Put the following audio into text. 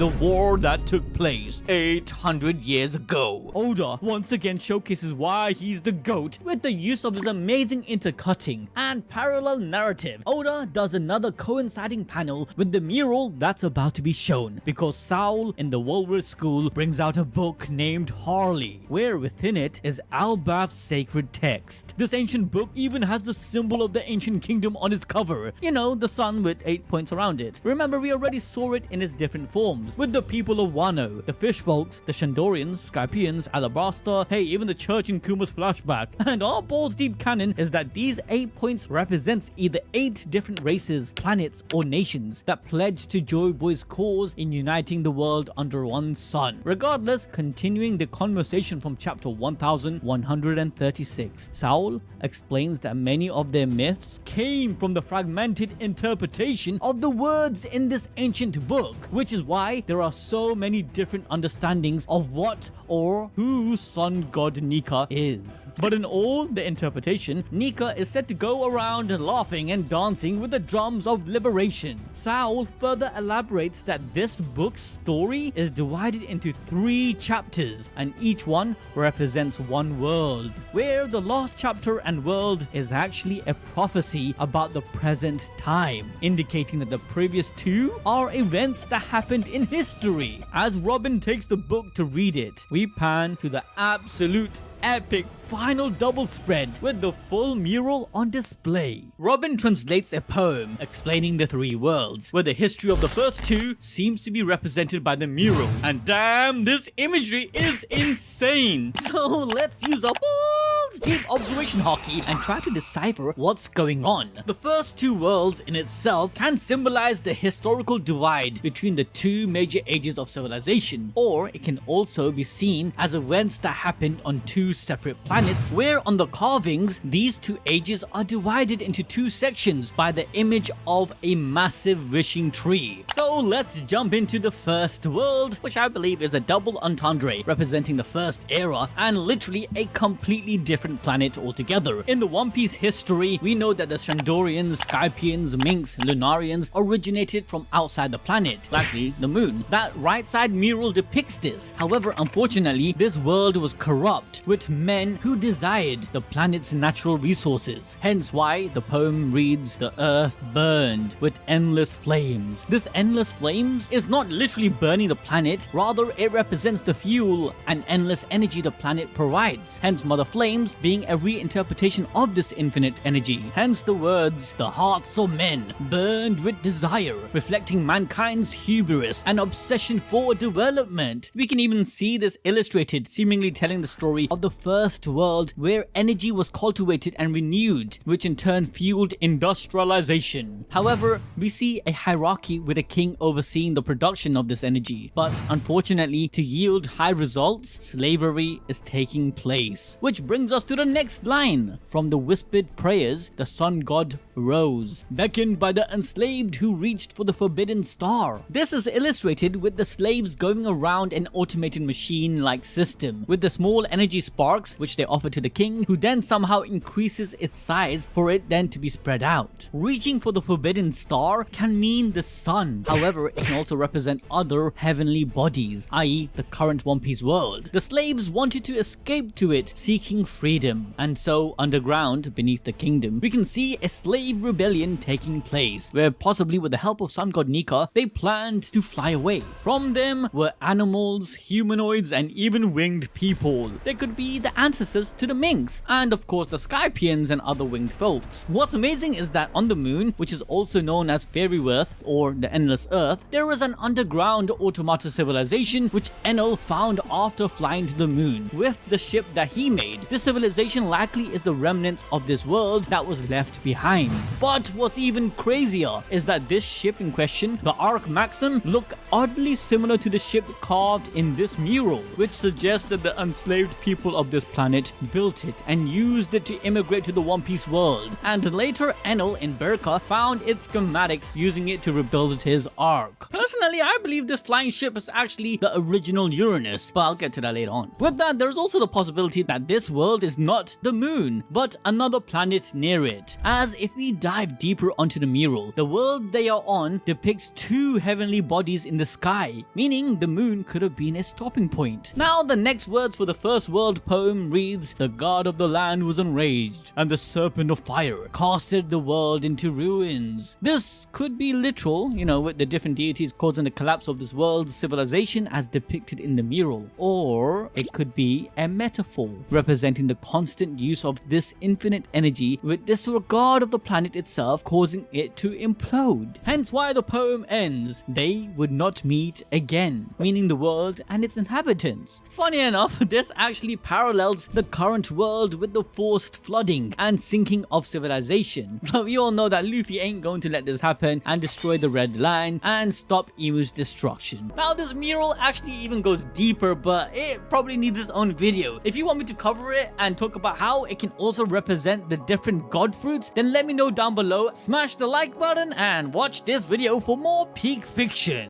the war that took place 800 years ago. Oda once again showcases why he's the GOAT with the use of his amazing intercutting and parallel narrative. Oda does another coinciding panel with the mural that's about to be shown because Saul in the Walrus School brings out a book named Harley, where within it is Elbaf's sacred text. This ancient book even has the symbol of the ancient kingdom on its cover, you know, the sun with 8 points around it. Remember, we already saw it in its different forms with the people of Wano, the fish folks, the Shandorians, Skypians, Alabasta, hey, even the church in Kuma's flashback. And our balls deep canon is that these 8 points represents either 8 different races, planets, or nations that pledged to Joy Boy's cause in uniting the world under one sun. Regardless, continuing the conversation from chapter 1136, Saul explains that many of their myths came from the fragmented interpretation of the words in this ancient book, which is why there are so many different understandings of what or who sun god Nika is. But in all the interpretation, Nika is said to go around laughing and dancing with the drums of liberation. Saul further elaborates that this book's story is divided into 3 chapters, and each one represents one world, where the last chapter and world is actually a prophecy about the present time, indicating that the previous 2 are events that happened in history. As Robin takes the book to read it, we pan to the absolute epic final double spread with the full mural on display. Robin translates a poem explaining the 3 worlds, where the history of the first 2 seems to be represented by the mural. And damn, this imagery is insane. So let's use our balls deep observation hockey and try to decipher what's going on. The first 2 worlds in itself can symbolize the historical divide between the 2 major ages of civilization, or it can also be seen as events that happened on 2 separate planets, where on the carvings these 2 ages are divided into 2 sections by the image of a massive wishing tree. So let's jump into the first world, which I believe is a double entendre representing the first era and literally a completely different planet altogether. In the One Piece history, we know that the Shandorians, Skypians, Minks, Lunarians originated from outside the planet, likely the moon. That right side mural depicts this. However, unfortunately, this world was corrupt with men who desired the planet's natural resources. Hence why the poem reads, "The earth burned with endless flames." This endless flames is not literally burning the planet, rather it represents the fuel and endless energy the planet provides. Hence Mother Flames being a reinterpretation of this infinite energy. Hence the words, "The hearts of men burned with desire," reflecting mankind's hubris and obsession for development. We can even see this illustrated, seemingly telling the story of the first world where energy was cultivated and renewed, which in turn fueled industrialization. However, we see a hierarchy with a king overseeing the production of this energy. But unfortunately, to yield high results, slavery is taking place. Which brings us to the next line. From the whispered prayers, the sun god rose, beckoned by the enslaved who reached for the forbidden star. This is illustrated with the slaves going around an automated machine-like system, with the small energy sparks which they offer to the king, who then somehow increases its size for it then to be spread out. Reaching for the forbidden star can mean the sun. However, it can also represent other heavenly bodies, i.e. the current One Piece world. The slaves wanted to escape to it, seeking freedom. And so underground, beneath the kingdom, we can see a slave rebellion taking place, where possibly with the help of sun god Nika, they planned to fly away. From them were animals, humanoids, and even winged people. They could be the ancestors to the Minks, and of course the Skypians and other winged folks. What's amazing is that on the moon, which is also known as Fairyworth or the Endless Earth, there is an underground automata civilization which Enel found after flying to the moon with the ship that he made. This civilization likely is the remnants of this world that was left behind. But what's even crazier is that this ship in question, the Ark Maxim, look oddly similar to the ship carved in this mural, which suggests that the enslaved people of this planet built it and used it to immigrate to the One Piece world, and later Enel in Berka found its schematics using it to rebuild his ark. Personally, I believe this flying ship is actually the original Uranus, but I'll get to that later on. With that, there's also the possibility that this world is not the moon, but another planet near it, as if we we dive deeper onto the mural, the world they are on depicts two heavenly bodies in the sky, meaning the moon could have been a stopping point. Now the next words for the first world poem reads, "The god of the land was enraged, and the serpent of fire casted the world into ruins." This could be literal, with the different deities causing the collapse of this world's civilization as depicted in the mural. Or it could be a metaphor, representing the constant use of this infinite energy with disregard of the planet itself, causing it to implode. Hence why the poem ends, "They would not meet again," meaning the world and its inhabitants. Funny enough, this actually parallels the current world with the forced flooding and sinking of civilization. But we all know that Luffy ain't going to let this happen and destroy the Red Line and stop Imu's destruction. Now this mural actually even goes deeper, but it probably needs its own video. If you want me to cover it and talk about how it can also represent the different god fruits, then let me know down below. Smash the like button and watch this video for more peak fiction.